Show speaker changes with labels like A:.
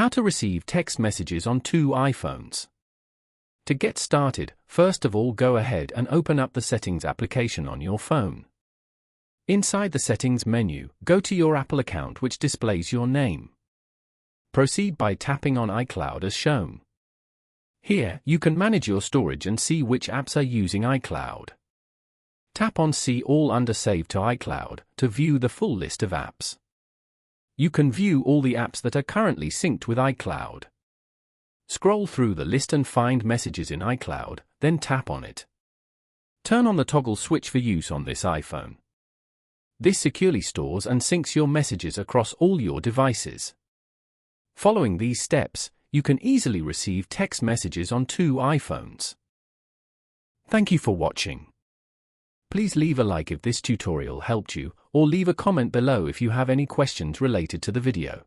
A: How to receive text messages on two iPhones. To get started, first of all go ahead and open up the Settings application on your phone. Inside the Settings menu, go to your Apple account which displays your name. Proceed by tapping on iCloud as shown. Here, you can manage your storage and see which apps are using iCloud. Tap on See All under Save to iCloud to view the full list of apps. You can view all the apps that are currently synced with iCloud. Scroll through the list and find Messages in iCloud, then tap on it. Turn on the toggle switch for use on this iPhone. This securely stores and syncs your messages across all your devices. Following these steps, you can easily receive text messages on two iPhones. Thank you for watching. Please leave a like if this tutorial helped you, or leave a comment below if you have any questions related to the video.